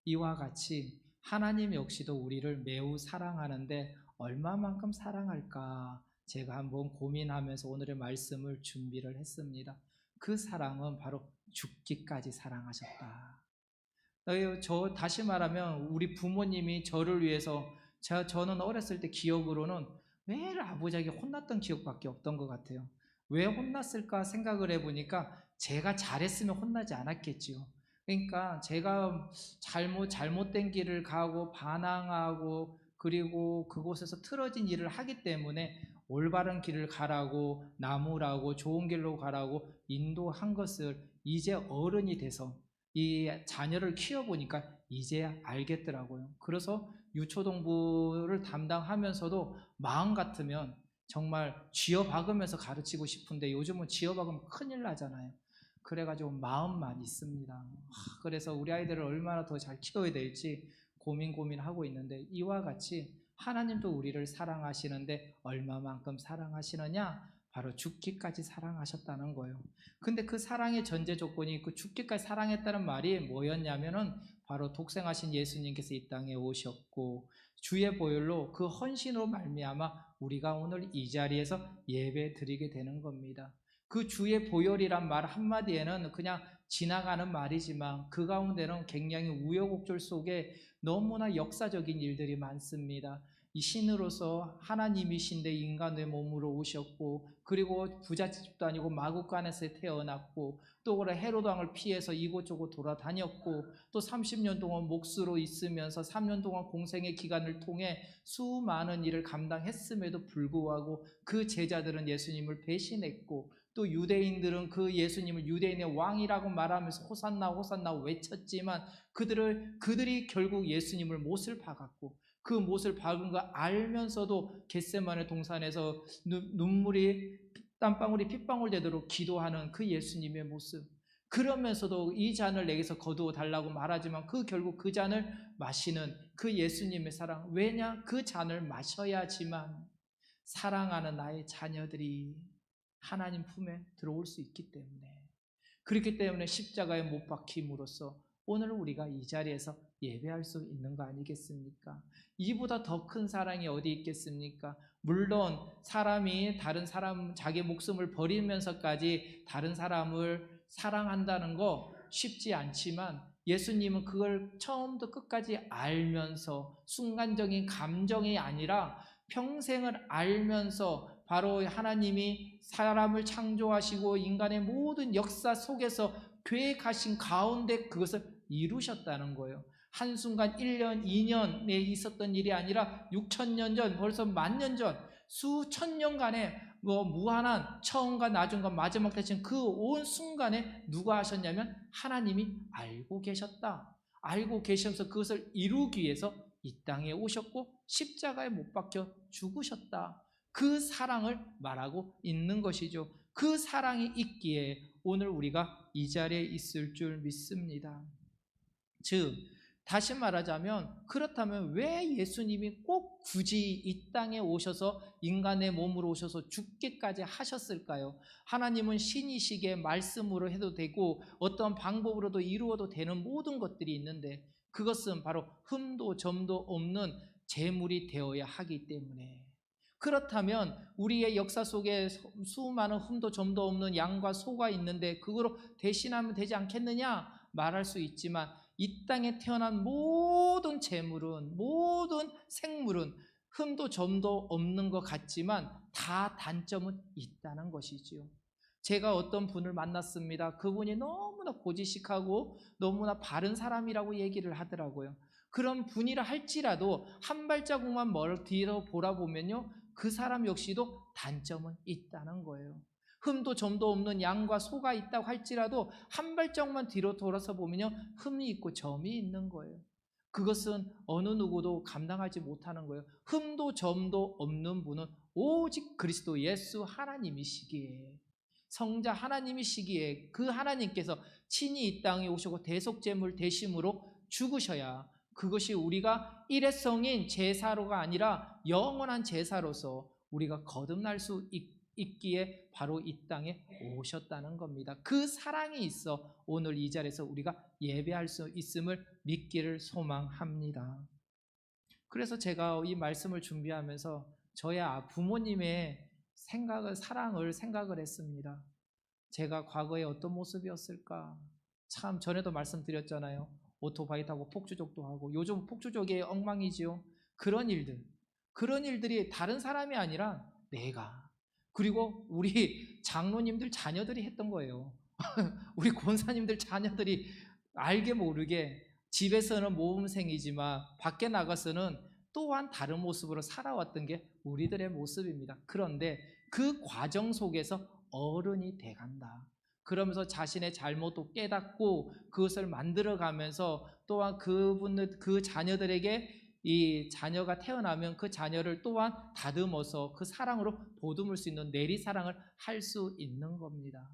이와 같이 하나님 역시도 우리를 매우 사랑하는데 얼마만큼 사랑할까 제가 한번 고민하면서 오늘의 말씀을 준비를 했습니다. 그 사랑은 바로 죽기까지 사랑하셨다. 다시 말하면 우리 부모님이 저를 위해서 저는 어렸을 때 기억으로는 매일 아버지에게 혼났던 기억밖에 없던 것 같아요. 왜 혼났을까 생각을 해보니까 제가 잘했으면 혼나지 않았겠지요. 그러니까 제가 잘못된 길을 가고 반항하고 그리고 그곳에서 틀어진 일을 하기 때문에 올바른 길을 가라고 나무라고 좋은 길로 가라고 인도한 것을 이제 어른이 돼서 이 자녀를 키워보니까 이제 알겠더라고요. 그래서 유초동부를 담당하면서도 마음 같으면 정말 쥐어박으면서 가르치고 싶은데 요즘은 쥐어박으면 큰일 나잖아요. 그래가지고 마음만 있습니다. 그래서 우리 아이들을 얼마나 더 잘 키워야 될지 고민하고 있는데 이와 같이 하나님도 우리를 사랑하시는데 얼마만큼 사랑하시느냐? 바로 죽기까지 사랑하셨다는 거예요. 근데 그 사랑의 전제 조건이 그 죽기까지 사랑했다는 말이 뭐였냐면은 바로 독생하신 예수님께서 이 땅에 오셨고 주의 보혈로 그 헌신으로 말미암아 우리가 오늘 이 자리에서 예배 드리게 되는 겁니다. 그 주의 보혈이란 말 한마디에는 그냥 지나가는 말이지만 그 가운데는 굉장히 우여곡절 속에 너무나 역사적인 일들이 많습니다. 이 신으로서 하나님이신데 인간의 몸으로 오셨고 그리고 부잣집도 아니고 마구간에서 태어났고 또 그래 헤롯 왕을 피해서 이곳저곳 돌아다녔고 또 30년 동안 몫으로 있으면서 3년 동안 공생의 기간을 통해 수많은 일을 감당했음에도 불구하고 그 제자들은 예수님을 배신했고 또 유대인들은 그 예수님을 유대인의 왕이라고 말하면서 호산나 호산나 외쳤지만 그들이 결국 예수님을 못을 박았고 그 못을 박은 거 알면서도 겟세마네 동산에서 눈물이 땀방울이 핏방울 되도록 기도하는 그 예수님의 모습, 그러면서도 이 잔을 내게서 거두어 달라고 말하지만 결국 그 잔을 마시는 그 예수님의 사랑. 왜냐? 그 잔을 마셔야지만 사랑하는 나의 자녀들이 하나님 품에 들어올 수 있기 때문에, 그렇기 때문에 십자가에 못 박힘으로써 오늘 우리가 이 자리에서 예배할 수 있는 거 아니겠습니까? 이보다 더 큰 사랑이 어디 있겠습니까? 물론 사람이 다른 사람 자기 목숨을 버리면서까지 다른 사람을 사랑한다는 거 쉽지 않지만 예수님은 그걸 처음부터 끝까지 알면서 순간적인 감정이 아니라 평생을 알면서 바로 하나님이 사람을 창조하시고 인간의 모든 역사 속에서 계획하신 가운데 그것을 이루셨다는 거예요. 한순간 1년, 2년에 있었던 일이 아니라 6,000년 전, 벌써 10,000년 전, 수천 년간의 무한한 처음과 나중과 마지막 대신 그 온 순간에 누가 하셨냐면 하나님이 알고 계셨다. 알고 계시면서 그것을 이루기 위해서 이 땅에 오셨고 십자가에 못 박혀 죽으셨다. 그 사랑을 말하고 있는 것이죠. 그 사랑이 있기에 오늘 우리가 이 자리에 있을 줄 믿습니다. 즉 다시 말하자면 그렇다면 왜 예수님이 꼭 굳이 이 땅에 오셔서 인간의 몸으로 오셔서 죽기까지 하셨을까요? 하나님은 신이시기에 말씀으로 해도 되고 어떤 방법으로도 이루어도 되는 모든 것들이 있는데 그것은 바로 흠도 점도 없는 제물이 되어야 하기 때문에, 그렇다면 우리의 역사 속에 수많은 흠도 점도 없는 양과 소가 있는데 그거로 대신하면 되지 않겠느냐 말할 수 있지만 이 땅에 태어난 모든 재물은, 모든 생물은 흠도 점도 없는 것 같지만 다 단점은 있다는 것이지요. 제가 어떤 분을 만났습니다. 그분이 너무나 고지식하고 너무나 바른 사람이라고 얘기를 하더라고요. 그런 분이라 할지라도 한 발자국만 뒤로 돌아보면요, 그 사람 역시도 단점은 있다는 거예요. 흠도 점도 없는 양과 소가 있다고 할지라도 한 발짝만 뒤로 돌아서 보면요, 흠이 있고 점이 있는 거예요. 그것은 어느 누구도 감당하지 못하는 거예요. 흠도 점도 없는 분은 오직 그리스도 예수 하나님이시기에, 성자 하나님이시기에 그 하나님께서 친히 이 땅에 오시고 대속제물 대심으로 죽으셔야 그것이 우리가 일회성인 제사로가 아니라 영원한 제사로서 우리가 거듭날 수 있기에 바로 이 땅에 오셨다는 겁니다. 그 사랑이 있어 오늘 이 자리에서 우리가 예배할 수 있음을 믿기를 소망합니다. 그래서 제가 이 말씀을 준비하면서 저의 부모님의 사랑을 생각을 했습니다. 제가 과거에 어떤 모습이었을까? 참 전에도 말씀드렸잖아요. 오토바이 타고 폭주족도 하고 요즘 폭주족이 엉망이지요. 그런 일들이 다른 사람이 아니라 내가 그리고 우리 장로님들 자녀들이 했던 거예요. 우리 권사님들 자녀들이 알게 모르게 집에서는 모범생이지만 밖에 나가서는 또한 다른 모습으로 살아왔던 게 우리들의 모습입니다. 그런데 그 과정 속에서 어른이 돼간다. 그러면서 자신의 잘못도 깨닫고 그것을 만들어가면서 또한 그 자녀들에게 이 자녀가 태어나면 그 자녀를 또한 다듬어서 그 사랑으로 보듬을 수 있는 내리사랑을 할 수 있는 겁니다.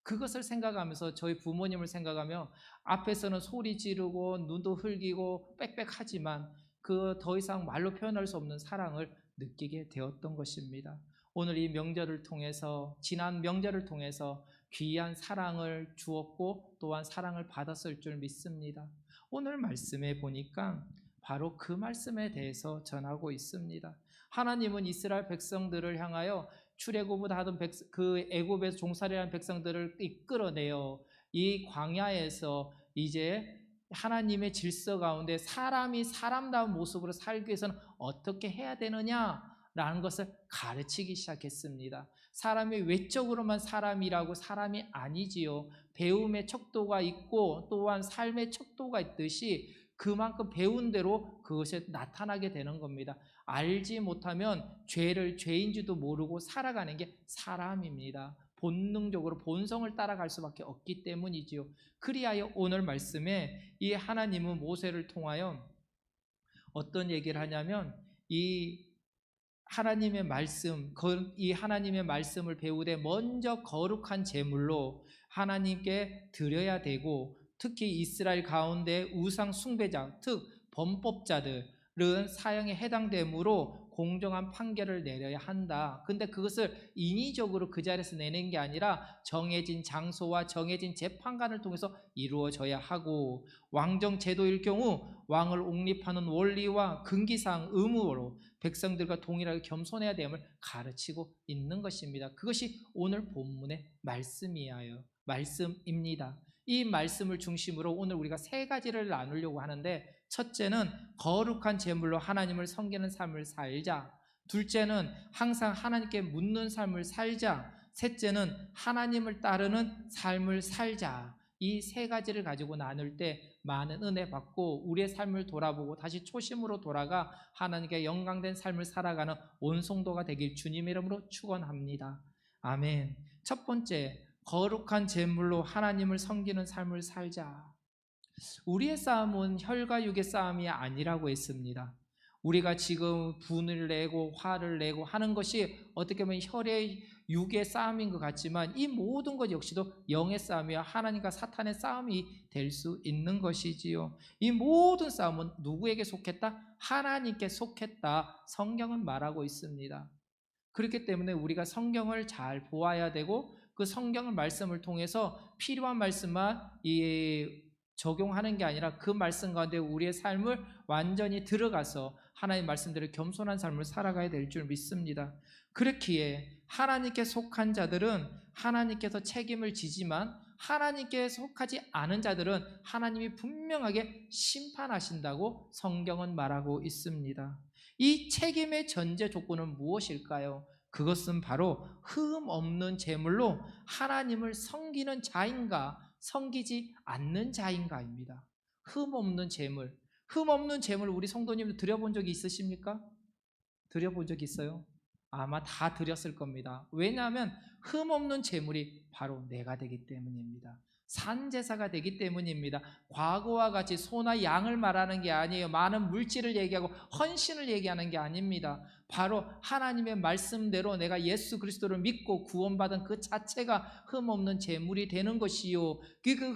그것을 생각하면서 저희 부모님을 생각하며 앞에서는 소리 지르고 눈도 흘기고 빽빽하지만 그 더 이상 말로 표현할 수 없는 사랑을 느끼게 되었던 것입니다. 오늘 이 명절을 통해서 지난 명절을 통해서 귀한 사랑을 주었고 또한 사랑을 받았을 줄 믿습니다. 오늘 말씀에 보니까 바로 그 말씀에 대해서 전하고 있습니다. 하나님은 이스라엘 백성들을 향하여 출애굽을 하던 그 애굽에서 종살이하는 백성들을 이끌어내어 이 광야에서 이제 하나님의 질서 가운데 사람이 사람다운 모습으로 살기 위해서는 어떻게 해야 되느냐라는 것을 가르치기 시작했습니다. 사람이 외적으로만 사람이라고 사람이 아니지요. 배움의 척도가 있고 또한 삶의 척도가 있듯이 그만큼 배운 대로 그것이 나타나게 되는 겁니다. 알지 못하면 죄인지도 모르고 살아가는 게 사람입니다. 본능적으로 본성을 따라갈 수밖에 없기 때문이지요. 그리하여 오늘 말씀에 이 하나님은 모세를 통하여 어떤 얘기를 하냐면 이 하나님의 말씀을 배우되 먼저 거룩한 제물로 하나님께 드려야 되고 특히 이스라엘 가운데 우상 숭배자, 즉 범법자들은 사형에 해당되므로 공정한 판결을 내려야 한다. 근데 그것을 인위적으로 그 자리에서 내는 게 아니라 정해진 장소와 정해진 재판관을 통해서 이루어져야 하고 왕정 제도일 경우 왕을 옹립하는 원리와 금기사항 의무로 백성들과 동일하게 겸손해야 됨을 가르치고 있는 것입니다. 그것이 오늘 본문의 말씀입니다. 이 말씀을 중심으로 오늘 우리가 세 가지를 나누려고 하는데 첫째는 거룩한 제물로 하나님을 섬기는 삶을 살자. 둘째는 항상 하나님께 묻는 삶을 살자. 셋째는 하나님을 따르는 삶을 살자. 이 세 가지를 가지고 나눌 때 많은 은혜 받고 우리의 삶을 돌아보고 다시 초심으로 돌아가 하나님께 영광된 삶을 살아가는 온 성도가 되길 주님의 이름으로 축원합니다. 아멘. 첫 번째, 거룩한 제물로 하나님을 섬기는 삶을 살자. 우리의 싸움은 혈과 육의 싸움이 아니라고 했습니다. 우리가 지금 분을 내고 화를 내고 하는 것이 어떻게 보면 혈의 육의 싸움인 것 같지만 이 모든 것 역시도 영의 싸움이야 하나님과 사탄의 싸움이 될 수 있는 것이지요. 이 모든 싸움은 누구에게 속했다? 하나님께 속했다. 성경은 말하고 있습니다. 그렇기 때문에 우리가 성경을 잘 보아야 되고 그 성경을 말씀을 통해서 필요한 말씀만 적용하는 게 아니라 그 말씀 가운데 우리의 삶을 완전히 들어가서 하나님의 말씀대로 겸손한 삶을 살아가야 될 줄 믿습니다. 그렇기에 하나님께 속한 자들은 하나님께서 책임을 지지만 하나님께 속하지 않은 자들은 하나님이 분명하게 심판하신다고 성경은 말하고 있습니다. 이 책임의 전제 조건은 무엇일까요? 그것은 바로 흠 없는 제물로 하나님을 섬기는 자인가 섬기지 않는 자인가입니다. 흠 없는 제물 우리 성도님들 드려본 적이 있으십니까? 드려본 적 있어요? 아마 다 드렸을 겁니다. 왜냐하면 흠 없는 제물이 바로 내가 되기 때문입니다. 산제사가 되기 때문입니다. 과거와 같이 소나 양을 말하는 게 아니에요. 많은 물질을 얘기하고 헌신을 얘기하는 게 아닙니다. 바로 하나님의 말씀대로 내가 예수 그리스도를 믿고 구원받은 그 자체가 흠없는 제물이 되는 것이요.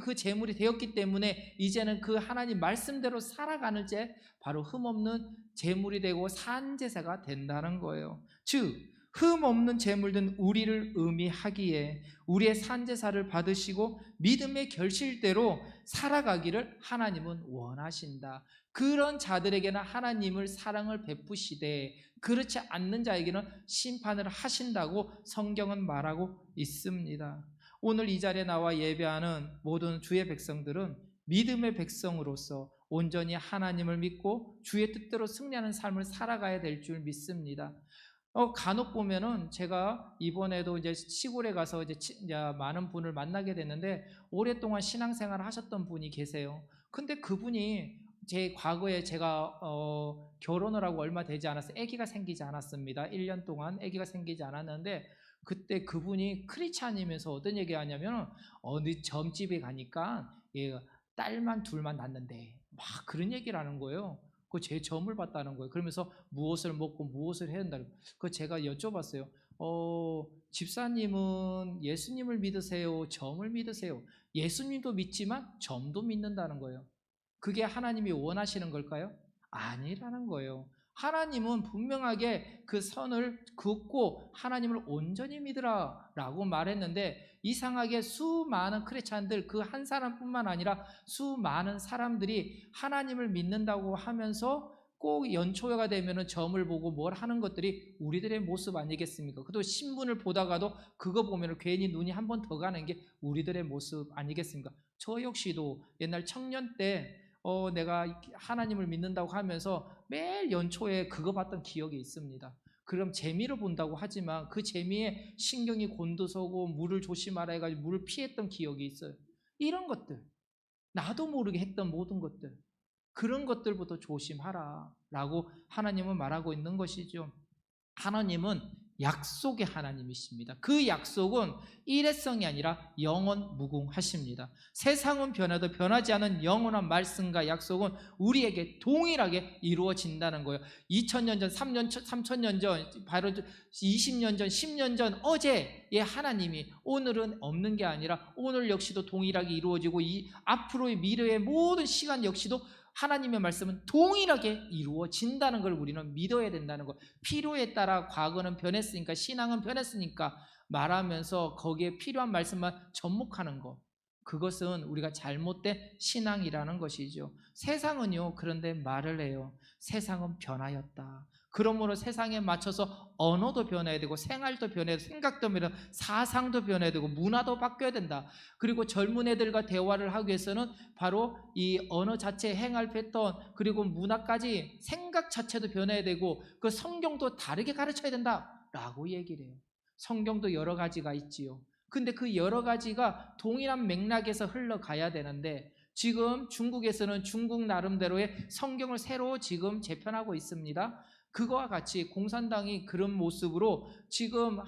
그 제물이 되었기 때문에 이제는 그 하나님 말씀대로 살아가는 제 바로 흠없는 제물이 되고 산제사가 된다는 거예요. 즉 흠없는 제물된 우리를 의미하기에 우리의 산제사를 받으시고 믿음의 결실대로 살아가기를 하나님은 원하신다. 그런 자들에게는 하나님을 사랑을 베푸시되 그렇지 않는 자에게는 심판을 하신다고 성경은 말하고 있습니다. 오늘 이 자리에 나와 예배하는 모든 주의 백성들은 믿음의 백성으로서 온전히 하나님을 믿고 주의 뜻대로 승리하는 삶을 살아가야 될 줄 믿습니다. 간혹 보면은 제가 이번에도 이제 시골에 가서 이제 많은 분을 만나게 됐는데 오랫동안 신앙생활을 하셨던 분이 계세요. 근데 그분이 제 과거에 제가 결혼을 하고 얼마 되지 않았어요. 아기가 생기지 않았습니다. 1년 동안 아기가 생기지 않았는데 그때 그분이 크리스찬이면서 어떤 얘기하냐면 어느 점집에 가니까 딸만 둘만 낳는데 막 그런 얘기를 하는 거예요. 그 제 점을 봤다는 거예요. 그러면서 무엇을 먹고 무엇을 해야 한다. 그 제가 여쭤봤어요. 집사님은 예수님을 믿으세요? 점을 믿으세요? 예수님도 믿지만 점도 믿는다는 거예요. 그게 하나님이 원하시는 걸까요? 아니라는 거예요. 하나님은 분명하게 그 선을 긋고 하나님을 온전히 믿으라 라고 말했는데 이상하게 수많은 크리스찬들 그 한 사람뿐만 아니라 수많은 사람들이 하나님을 믿는다고 하면서 꼭 연초가 되면 점을 보고 뭘 하는 것들이 우리들의 모습 아니겠습니까? 그래도 신문을 보다가도 그거 보면 괜히 눈이 한 번 더 가는 게 우리들의 모습 아니겠습니까? 저 역시도 옛날 청년 때 내가 하나님을 믿는다고 하면서 매일 연초에 그거 봤던 기억이 있습니다. 그럼 재미로 본다고 하지만 그 재미에 신경이 곤두서고 물을 조심하라 해가지고 물을 피했던 기억이 있어요. 이런 것들, 나도 모르게 했던 모든 것들, 그런 것들부터 조심하라 라고 하나님은 말하고 있는 것이죠. 하나님은 약속의 하나님이십니다. 그 약속은 일회성이 아니라 영원 무궁하십니다. 세상은 변해도 변하지 않은 영원한 말씀과 약속은 우리에게 동일하게 이루어진다는 거예요. 2000년 전, 3000년 전, 바로 20년 전, 10년 전 어제의 하나님이 오늘은 없는 게 아니라 오늘 역시도 동일하게 이루어지고 이 앞으로의 미래의 모든 시간 역시도 하나님의 말씀은 동일하게 이루어진다는 걸 우리는 믿어야 된다는 것. 필요에 따라 과거는 변했으니까 신앙은 변했으니까 말하면서 거기에 필요한 말씀만 접목하는 것. 그것은 우리가 잘못된 신앙이라는 것이죠. 세상은요 그런데 말을 해요. 세상은 변하였다. 그러므로 세상에 맞춰서 언어도 변해야 되고 생활도 변해야 되고 생각도 변해야 되고 사상도 변해야 되고 문화도 바뀌어야 된다. 그리고 젊은 애들과 대화를 하기 위해서는 바로 이 언어 자체 행할 패턴 그리고 문화까지 생각 자체도 변해야 되고 그 성경도 다르게 가르쳐야 된다라고 얘기를 해요. 성경도 여러 가지가 있지요. 근데 그 여러 가지가 동일한 맥락에서 흘러가야 되는데 지금 중국에서는 중국 나름대로의 성경을 새로 지금 재편하고 있습니다. 그거와 같이 공산당이 그런 모습으로 지금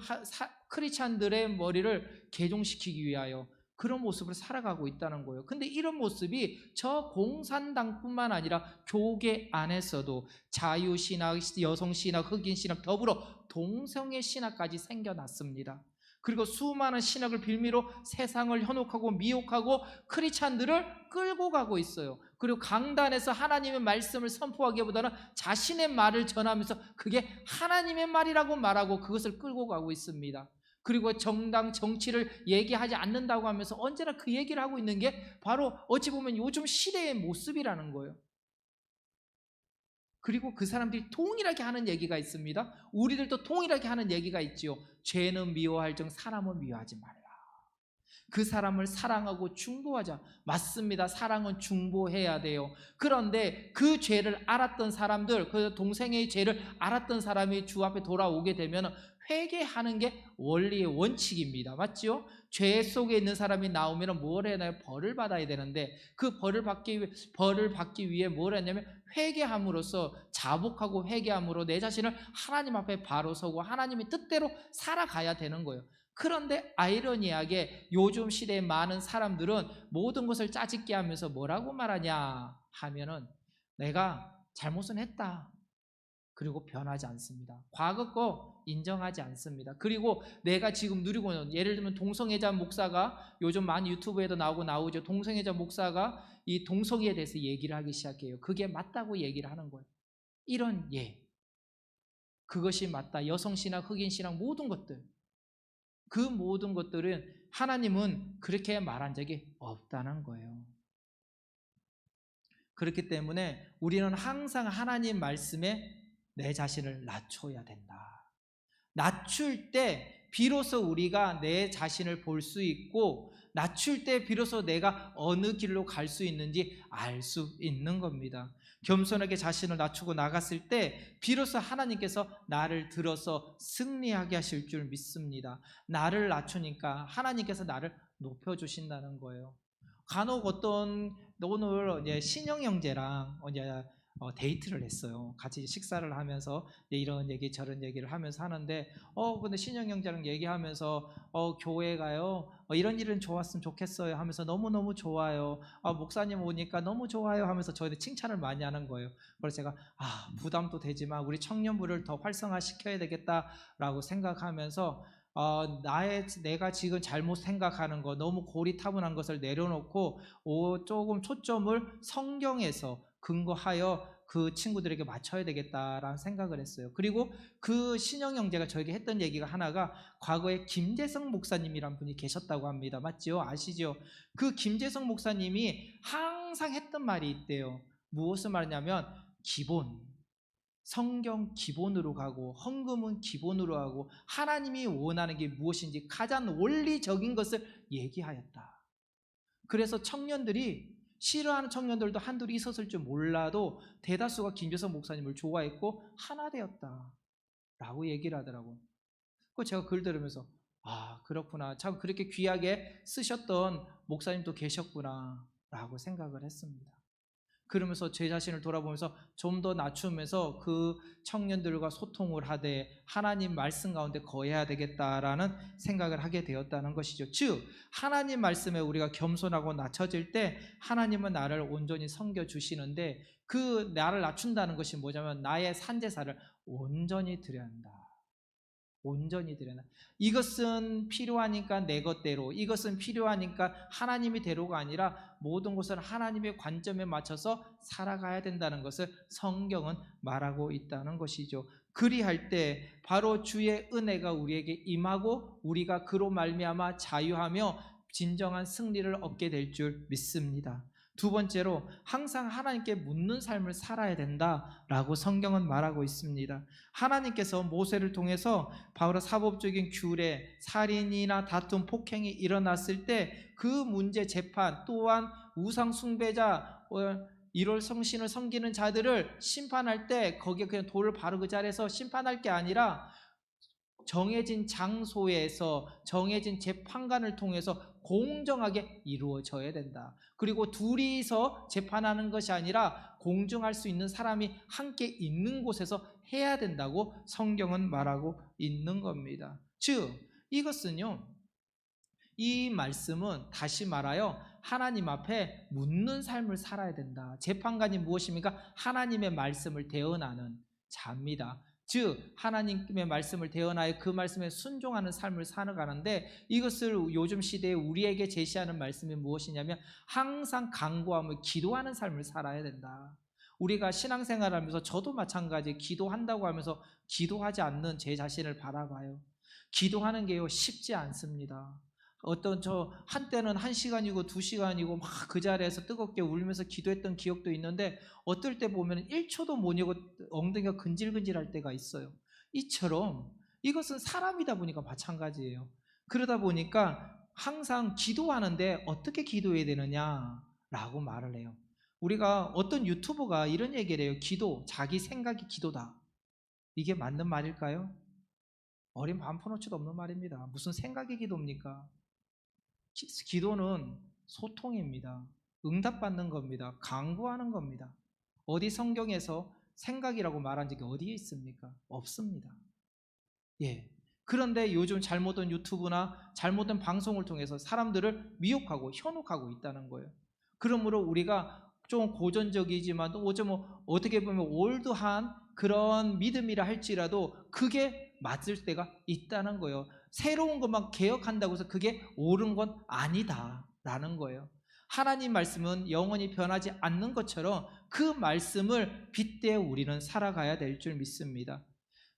크리스찬들의 머리를 개종시키기 위하여 그런 모습을 살아가고 있다는 거예요. 근데 이런 모습이 저 공산당뿐만 아니라 교계 안에서도 자유신학, 여성신학, 흑인신학 더불어 동성애 신학까지 생겨났습니다. 그리고 수많은 신학을 빌미로 세상을 현혹하고 미혹하고 크리스찬들을 끌고 가고 있어요. 그리고 강단에서 하나님의 말씀을 선포하기보다는 자신의 말을 전하면서 그게 하나님의 말이라고 말하고 그것을 끌고 가고 있습니다. 그리고 정당 정치를 얘기하지 않는다고 하면서 언제나 그 얘기를 하고 있는 게 바로 어찌 보면 요즘 시대의 모습이라는 거예요. 그리고 그 사람들이 동일하게 하는 얘기가 있습니다. 우리들도 동일하게 하는 얘기가 있지요. 죄는 미워할정 사람은 미워하지 말라. 그 사람을 사랑하고 중보하자. 맞습니다. 사랑은 중보해야 돼요. 그런데 그 죄를 알았던 사람들, 그 동생의 죄를 알았던 사람이 주 앞에 돌아오게 되면 회개하는 게 원리의 원칙입니다. 맞죠? 죄 속에 있는 사람이 나오면 뭘 해야 하나요? 벌을 받아야 되는데 그 벌을 받기 위해 뭘 했냐면 회개함으로써 자복하고 회개함으로 내 자신을 하나님 앞에 바로 서고 하나님의 뜻대로 살아가야 되는 거예요. 그런데 아이러니하게 요즘 시대의 많은 사람들은 모든 것을 짜집게 하면서 뭐라고 말하냐 하면은 내가 잘못은 했다. 그리고 변하지 않습니다. 과거 거 인정하지 않습니다. 그리고 내가 지금 누리고 있는 예를 들면 동성애자 목사가 요즘 많이 유튜브에도 나오죠. 동성애자 목사가 이 동성애에 대해서 얘기를 하기 시작해요. 그게 맞다고 얘기를 하는 거예요. 이런 그것이 맞다. 여성신앙, 흑인신앙 모든 것들, 그 모든 것들은 하나님은 그렇게 말한 적이 없다는 거예요. 그렇기 때문에 우리는 항상 하나님 말씀에 내 자신을 낮춰야 된다. 낮출 때 비로소 우리가 내 자신을 볼 수 있고, 낮출 때 비로소 내가 어느 길로 갈 수 있는지 알 수 있는 겁니다. 겸손하게 자신을 낮추고 나갔을 때 비로소 하나님께서 나를 들어서 승리하게 하실 줄 믿습니다. 나를 낮추니까 하나님께서 나를 높여주신다는 거예요. 간혹 오늘 이제 신영 형제랑 이제 데이트를 했어요. 같이 식사를 하면서 이런 얘기 저런 얘기를 하면서 하는데, 근데 신영 형제랑 얘기하면서 교회가요 이런 일은 좋았으면 좋겠어요 하면서 너무너무 좋아요. 목사님 오니까 너무 좋아요 하면서 저희한테 칭찬을 많이 하는 거예요. 그래서 제가 부담도 되지만 우리 청년부를 더 활성화시켜야 되겠다라고 생각하면서 내가 지금 잘못 생각하는 거, 너무 고리타분한 것을 내려놓고 조금 초점을 성경에서 근거하여 그 친구들에게 맞춰야 되겠다라는 생각을 했어요. 그리고 그 신영 형제가 저에게 했던 얘기가 하나가, 과거에 김재성 목사님이란 분이 계셨다고 합니다. 맞죠? 아시죠? 그 김재성 목사님이 항상 했던 말이 있대요. 무엇을 말하냐면, 성경 기본으로 가고 헌금은 기본으로 하고 하나님이 원하는 게 무엇인지 가장 원리적인 것을 얘기하였다. 그래서 싫어하는 청년들도 한둘이 있었을 줄 몰라도 대다수가 김재성 목사님을 좋아했고 하나 되었다 라고 얘기를 하더라고요. 그 제가 글 들으면서 그렇구나, 참 그렇게 귀하게 쓰셨던 목사님도 계셨구나 라고 생각을 했습니다. 그러면서 제 자신을 돌아보면서 좀 더 낮추면서 그 청년들과 소통을 하되 하나님 말씀 가운데 거해야 되겠다라는 생각을 하게 되었다는 것이죠. 즉 하나님 말씀에 우리가 겸손하고 낮춰질 때 하나님은 나를 온전히 섬겨주시는데, 그 나를 낮춘다는 것이 뭐냐면 나의 산제사를 온전히 드려야 한다. 온전히 드려라. 이것은 필요하니까 내 것대로, 이것은 필요하니까 하나님의 대로가 아니라 모든 것을 하나님의 관점에 맞춰서 살아가야 된다는 것을 성경은 말하고 있다는 것이죠. 그리할 때 바로 주의 은혜가 우리에게 임하고 우리가 그로 말미암아 자유하며 진정한 승리를 얻게 될 줄 믿습니다. 두 번째로, 항상 하나님께 묻는 삶을 살아야 된다라고 성경은 말하고 있습니다. 하나님께서 모세를 통해서 바로 사법적인 규례, 살인이나 다툼, 폭행이 일어났을 때 그 문제 재판, 또한 우상 숭배자, 이럴 성신을 섬기는 자들을 심판할 때 거기에 그냥 돌을 바로 그 자리에서 심판할 게 아니라 정해진 장소에서 정해진 재판관을 통해서 공정하게 이루어져야 된다. 그리고 둘이서 재판하는 것이 아니라 공정할 수 있는 사람이 함께 있는 곳에서 해야 된다고 성경은 말하고 있는 겁니다. 즉 이것은요, 이 말씀은 다시 말하여 하나님 앞에 묻는 삶을 살아야 된다. 재판관이 무엇입니까? 하나님의 말씀을 대언하는 자입니다. 즉 하나님의 말씀을 대언하여 그 말씀에 순종하는 삶을 살아가는데, 이것을 요즘 시대에 우리에게 제시하는 말씀이 무엇이냐면 항상 간구하며 기도하는 삶을 살아야 된다. 우리가 신앙생활하면서 저도 마찬가지 기도한다고 하면서 기도하지 않는 제 자신을 바라봐요. 기도하는 게요 쉽지 않습니다. 한때는 1시간이고 2시간이고 막 그 자리에서 뜨겁게 울면서 기도했던 기억도 있는데, 어떨 때 보면 1초도 못 이고 엉덩이가 근질근질할 때가 있어요. 이처럼 이것은 사람이다 보니까 마찬가지예요. 그러다 보니까 항상 기도하는데 어떻게 기도해야 되느냐라고 말을 해요. 우리가 어떤 유튜버가 이런 얘기를 해요. 자기 생각이 기도다. 이게 맞는 말일까요? 어린 반포너치도 없는 말입니다. 무슨 생각이 기도입니까? 기도는 소통입니다. 응답받는 겁니다. 간구하는 겁니다. 어디 성경에서 생각이라고 말한 적이 어디에 있습니까? 없습니다. 그런데 요즘 잘못된 유튜브나 잘못된 방송을 통해서 사람들을 미혹하고 현혹하고 있다는 거예요. 그러므로 우리가 좀 고전적이지만 어떻게 보면 올드한 그런 믿음이라 할지라도 그게 맞을 때가 있다는 거예요. 새로운 것만 개혁한다고 해서 그게 옳은 건 아니다라는 거예요. 하나님 말씀은 영원히 변하지 않는 것처럼 그 말씀을 빗대어 우리는 살아가야 될 줄 믿습니다.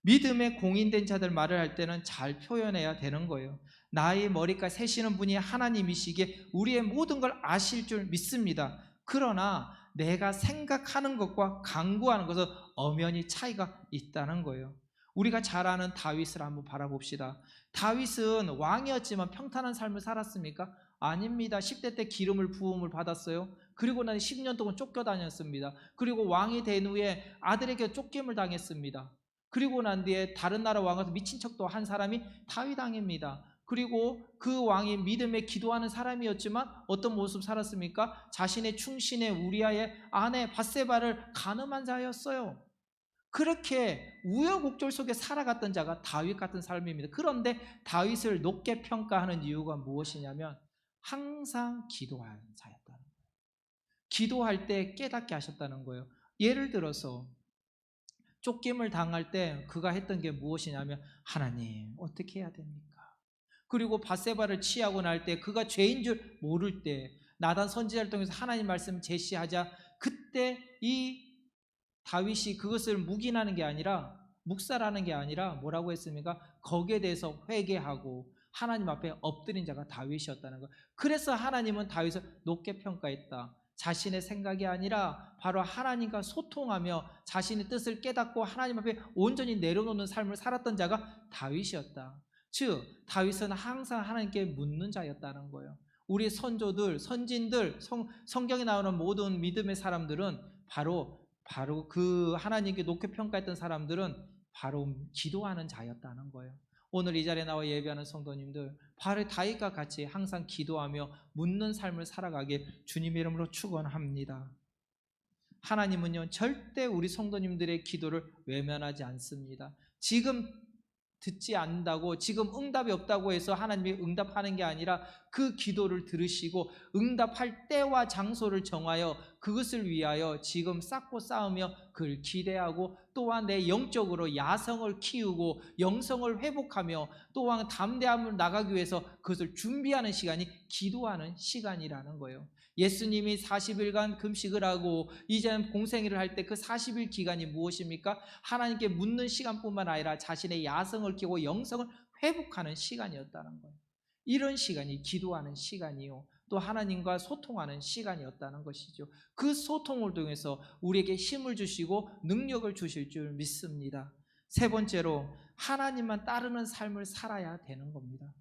믿음의 공인된 자들 말을 할 때는 잘 표현해야 되는 거예요. 나의 머리까지 세시는 분이 하나님이시기에 우리의 모든 걸 아실 줄 믿습니다. 그러나 내가 생각하는 것과 강구하는 것은 엄연히 차이가 있다는 거예요. 우리가 잘 아는 다윗을 한번 바라봅시다. 다윗은 왕이었지만 평탄한 삶을 살았습니까? 아닙니다. 10대 때 기름을 부음을 받았어요. 그리고 난 10년 동안 쫓겨다녔습니다. 그리고 왕이 된 후에 아들에게 쫓김을 당했습니다. 그리고 난 뒤에 다른 나라 왕한테 미친 척도 한 사람이 다윗 왕입니다. 그리고 그 왕이 믿음에 기도하는 사람이었지만 어떤 모습 살았습니까? 자신의 충신의 우리아의 아내 밧세바를 간음한 자였어요. 그렇게 우여곡절 속에 살아갔던 자가 다윗 같은 삶입니다. 그런데 다윗을 높게 평가하는 이유가 무엇이냐면 항상 기도하는 자였다는 거예요. 기도할 때 깨닫게 하셨다는 거예요. 예를 들어서 쫓김을 당할 때 그가 했던 게 무엇이냐면 하나님 어떻게 해야 됩니까? 그리고 밧세바를 취하고 날 때 그가 죄인 줄 모를 때 나단 선지자를 통해서 하나님 말씀을 제시하자 그때 이 다윗이 그것을 묵인하는 게 아니라 묵살하는 게 아니라 뭐라고 했습니까? 거기에 대해서 회개하고 하나님 앞에 엎드린 자가 다윗이었다는 것. 그래서 하나님은 다윗을 높게 평가했다. 자신의 생각이 아니라 바로 하나님과 소통하며 자신의 뜻을 깨닫고 하나님 앞에 온전히 내려놓는 삶을 살았던 자가 다윗이었다. 즉 다윗은 항상 하나님께 묻는 자였다는 거예요. 우리 선조들, 선진들, 성경에 나오는 모든 믿음의 사람들은 바로 그 하나님께 높게 평가했던 사람들은 바로 기도하는 자였다는 거예요. 오늘 이 자리에 나와 예배하는 성도님들 바로 다윗과 같이 항상 기도하며 묻는 삶을 살아가길 주님의 이름으로 축원합니다. 하나님은요 절대 우리 성도님들의 기도를 외면하지 않습니다. 지금 듣지 않는다고 지금 응답이 없다고 해서 하나님이 응답하는 게 아니라 그 기도를 들으시고 응답할 때와 장소를 정하여 그것을 위하여 지금 쌓고 쌓으며 그를 기대하고 또한 내 영적으로 야성을 키우고 영성을 회복하며 또한 담대함을 나가기 위해서 그것을 준비하는 시간이 기도하는 시간이라는 거예요. 예수님이 40일간 금식을 하고 이제는 공생애를 할 때 그 40일 기간이 무엇입니까? 하나님께 묻는 시간뿐만 아니라 자신의 야성을 키우고 영성을 회복하는 시간이었다는 거예요. 이런 시간이 기도하는 시간이요 또 하나님과 소통하는 시간이었다는 것이죠. 그 소통을 통해서 우리에게 힘을 주시고 능력을 주실 줄 믿습니다. 세 번째로 하나님만 따르는 삶을 살아야 되는 겁니다.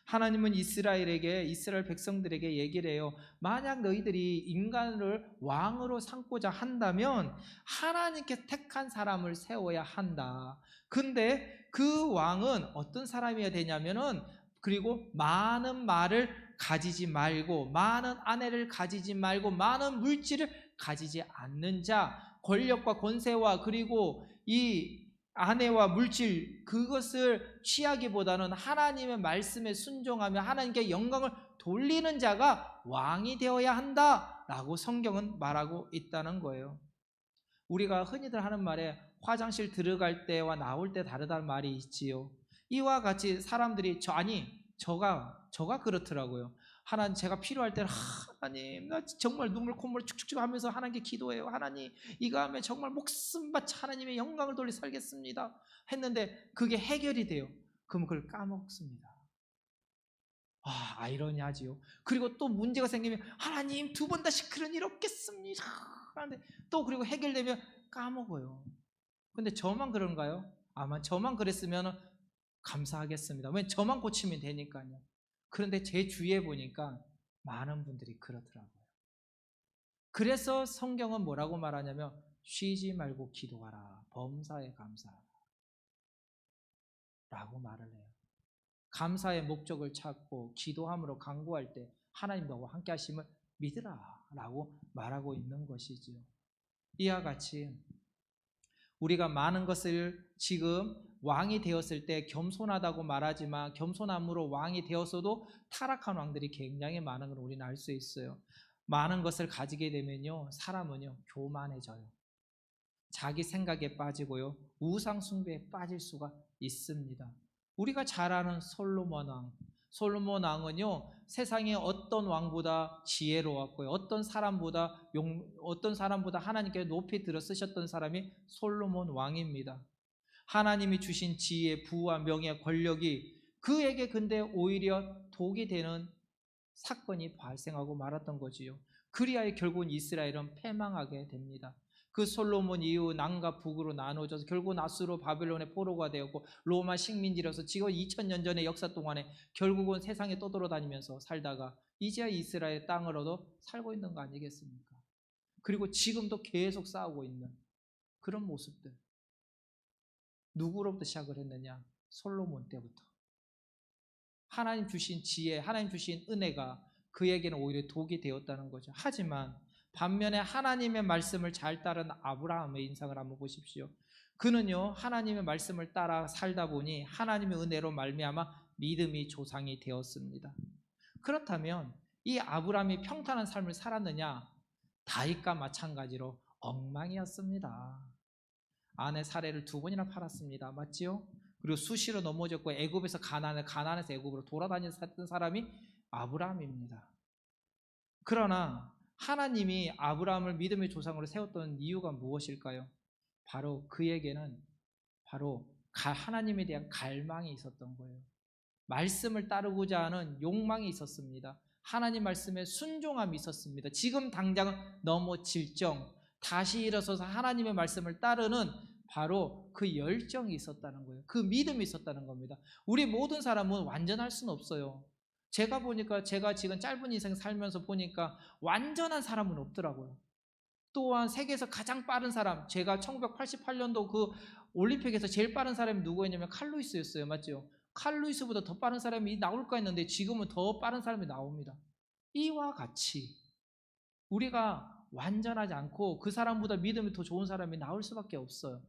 하나님은 이스라엘 백성들에게 얘기를 해요. 만약 너희들이 인간을 왕으로 삼고자 한다면 하나님께 택한 사람을 세워야 한다. 근데 그 왕은 어떤 사람이어야 되냐면은 그리고 많은 말을 가지지 말고 많은 아내를 가지지 말고 많은 물질을 가지지 않는 자, 권력과 권세와 그리고 이 아내와 물질 그것을 취하기보다는 하나님의 말씀에 순종하며 하나님께 영광을 돌리는 자가 왕이 되어야 한다라고 성경은 말하고 있다는 거예요. 우리가 흔히들 하는 말에 화장실 들어갈 때와 나올 때 다르다는 말이 있지요. 이와 같이 사람들이 저가 그렇더라고요. 하나님 제가 필요할 때는 하나님 나 정말 눈물 콧물 축축축 하면서 하나님께 기도해요. 하나님 이거 하면 정말 목숨 바쳐 하나님의 영광을 돌려 살겠습니다 했는데 그게 해결이 돼요. 그럼 그걸 까먹습니다. 아이러니하지요. 그리고 또 문제가 생기면 하나님 2번 다시 그런 일 없겠습니다 하는데 또 그리고 해결되면 까먹어요. 근데 저만 그런가요? 아마 저만 그랬으면 감사하겠습니다. 왜 저만 고치면 되니까요. 그런데 제 주위에 보니까 많은 분들이 그렇더라고요. 그래서 성경은 뭐라고 말하냐면 쉬지 말고 기도하라. 범사에 감사하라. 라고 말을 해요. 감사의 목적을 찾고 기도함으로 간구할 때 하나님 너와 함께 하심을 믿으라 라고 말하고 있는 것이지요. 이와 같이 우리가 많은 것을 지금 왕이 되었을 때 겸손하다고 말하지만 겸손함으로 왕이 되었어도 타락한 왕들이 굉장히 많은 걸 우리는 알 수 있어요. 많은 것을 가지게 되면요 사람은요 교만해져요. 자기 생각에 빠지고요 우상 숭배에 빠질 수가 있습니다. 우리가 잘 아는 솔로몬 왕은요 세상의 어떤 왕보다 지혜로웠고요 어떤 사람보다 하나님께 높이 들어 쓰셨던 사람이 솔로몬 왕입니다. 하나님이 주신 지혜, 부와 명예, 권력이 그에게 근데 오히려 독이 되는 사건이 발생하고 말았던 거지요. 그리하여 결국은 이스라엘은 패망하게 됩니다. 그 솔로몬 이후 남과 북으로 나눠져서 결국은 아수르 바벨론의 포로가 되었고 로마 식민지로서 지금 2000년 전의 역사 동안에 결국은 세상에 떠돌아다니면서 살다가 이제야 이스라엘 땅을 얻어 살고 있는 거 아니겠습니까? 그리고 지금도 계속 싸우고 있는 그런 모습들. 누구로부터 시작을 했느냐? 솔로몬 때부터. 하나님 주신 지혜, 하나님 주신 은혜가 그에게는 오히려 독이 되었다는 거죠. 하지만 반면에 하나님의 말씀을 잘 따른 아브라함의 인상을 한번 보십시오. 그는요, 하나님의 말씀을 따라 살다 보니 하나님의 은혜로 말미암아 믿음이 조상이 되었습니다. 그렇다면 이 아브라함이 평탄한 삶을 살았느냐? 다윗과 마찬가지로 엉망이었습니다. 아내 사례를 2번이나 팔았습니다. 맞지요? 그리고 수시로 넘어졌고 애굽에서 가나안에서 애굽으로 돌아다녔던 사람이 아브라함입니다. 그러나 하나님이 아브라함을 믿음의 조상으로 세웠던 이유가 무엇일까요? 바로 그에게는 바로 하나님에 대한 갈망이 있었던 거예요. 말씀을 따르고자 하는 욕망이 있었습니다. 하나님 말씀에 순종함이 있었습니다. 지금 당장은 넘어질정 다시 일어서서 하나님의 말씀을 따르는 바로 그 열정이 있었다는 거예요. 그 믿음이 있었다는 겁니다. 우리 모든 사람은 완전할 수는 없어요. 제가 보니까 제가 지금 짧은 인생 살면서 보니까 완전한 사람은 없더라고요. 또한 세계에서 가장 빠른 사람, 제가 1988년도 그 올림픽에서 제일 빠른 사람이 누구였냐면 칼루이스였어요. 맞죠? 칼루이스보다 더 빠른 사람이 나올까 했는데 지금은 더 빠른 사람이 나옵니다. 이와 같이 우리가 완전하지 않고 그 사람보다 믿음이 더 좋은 사람이 나올 수밖에 없어요.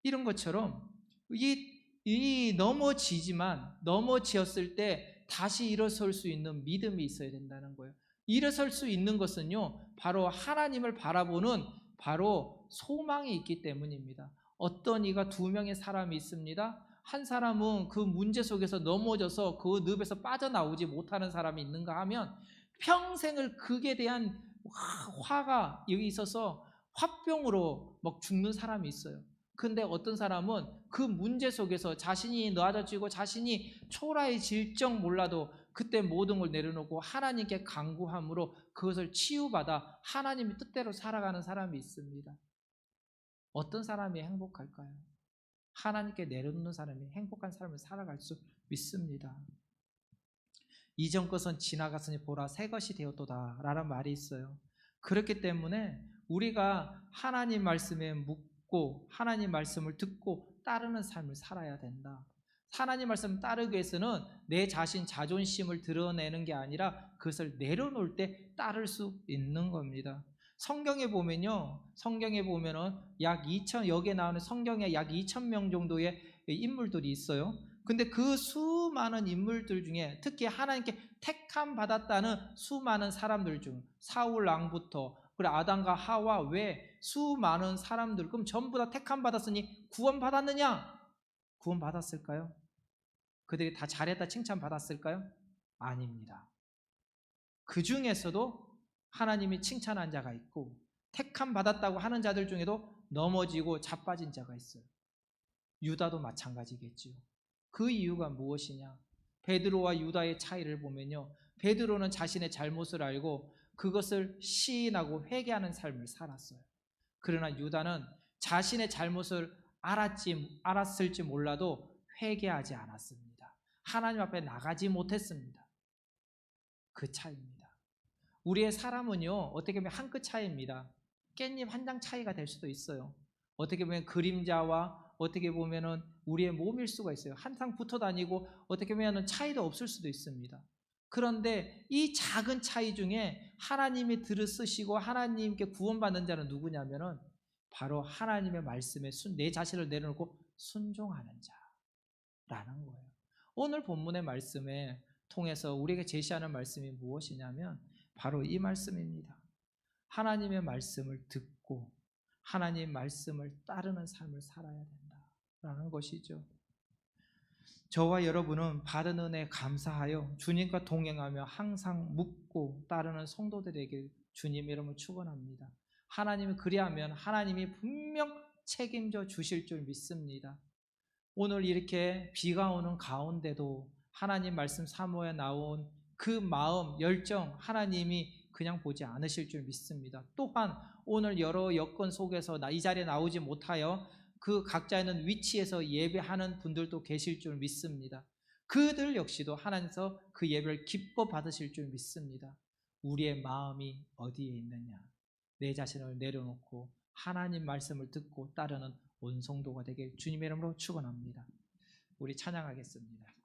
이런 것처럼 이 넘어지었을 때 다시 일어설 수 있는 믿음이 있어야 된다는 거예요. 일어설 수 있는 것은요, 바로 하나님을 바라보는 바로 소망이 있기 때문입니다. 어떤 이가 2명의 사람이 있습니다. 한 사람은 그 문제 속에서 넘어져서 그 늪에서 빠져나오지 못하는 사람이 있는가 하면 평생을 그에 대한 화가 여기 있어서 화병으로 막 죽는 사람이 있어요. 근데 어떤 사람은 그 문제 속에서 자신이 놓아지고 자신이 초라해질정 몰라도 그때 모든 걸 내려놓고 하나님께 간구함으로 그것을 치유받아 하나님의 뜻대로 살아가는 사람이 있습니다. 어떤 사람이 행복할까요? 하나님께 내려놓는 사람이 행복한 삶을 살아갈 수 있습니다. 이전 것은 지나갔으니 보라 새 것이 되었도다 라는 말이 있어요. 그렇기 때문에 우리가 하나님 말씀에 묻고 하나님 말씀을 듣고 따르는 삶을 살아야 된다. 하나님 말씀을 따르기 위해서는 내 자신 자존심을 드러내는 게 아니라 그것을 내려놓을 때 따를 수 있는 겁니다. 성경에 보면요, 여기에 나오는 성경에 약 2,000명 정도의 인물들이 있어요. 근데 그 수많은 인물들 중에 특히 하나님께 택함 받았다는 수많은 사람들 중 사울 왕부터 그래 아담과 하와 외 수많은 사람들, 그럼 전부 다 택함 받았으니 구원 받았느냐? 구원 받았을까요? 그들이 다 잘했다 칭찬 받았을까요? 아닙니다. 그 중에서도 하나님이 칭찬한 자가 있고 택함 받았다고 하는 자들 중에도 넘어지고 자빠진 자가 있어요. 유다도 마찬가지겠지요. 그 이유가 무엇이냐? 베드로와 유다의 차이를 보면요, 베드로는 자신의 잘못을 알고 그것을 시인하고 회개하는 삶을 살았어요. 그러나 유다는 자신의 잘못을 알았을지 몰라도 회개하지 않았습니다. 하나님 앞에 나가지 못했습니다. 그 차이입니다. 우리의 사람은요, 어떻게 보면 한 끗 차이입니다. 깻잎 한 장 차이가 될 수도 있어요. 어떻게 보면 그림자와 어떻게 보면은 우리의 몸일 수가 있어요. 항상 붙어 다니고 어떻게 보면은 차이도 없을 수도 있습니다. 그런데 이 작은 차이 중에 하나님이 들으시고 하나님께 구원받는 자는 누구냐면은 바로 하나님의 말씀에 내 자신을 내려놓고 순종하는 자라는 거예요. 오늘 본문의 말씀에 통해서 우리에게 제시하는 말씀이 무엇이냐면 바로 이 말씀입니다. 하나님의 말씀을 듣고 하나님 말씀을 따르는 삶을 살아야 된다라는 것이죠. 저와 여러분은 받은 은혜에 감사하여 주님과 동행하며 항상 묻고 따르는 성도들에게 주님 이름을 축원합니다. 하나님이 그리하면 하나님이 분명 책임져 주실 줄 믿습니다. 오늘 이렇게 비가 오는 가운데도 하나님 말씀 사모에 나온 그 마음, 열정 하나님이 그냥 보지 않으실 줄 믿습니다. 또한 오늘 여러 여건 속에서 이 자리에 나오지 못하여 그 각자 있는 위치에서 예배하는 분들도 계실 줄 믿습니다. 그들 역시도 하나님께서 그 예배를 기뻐 받으실 줄 믿습니다. 우리의 마음이 어디에 있느냐? 내 자신을 내려놓고 하나님 말씀을 듣고 따르는 온 성도가 되길 주님의 이름으로 축원합니다. 우리 찬양하겠습니다.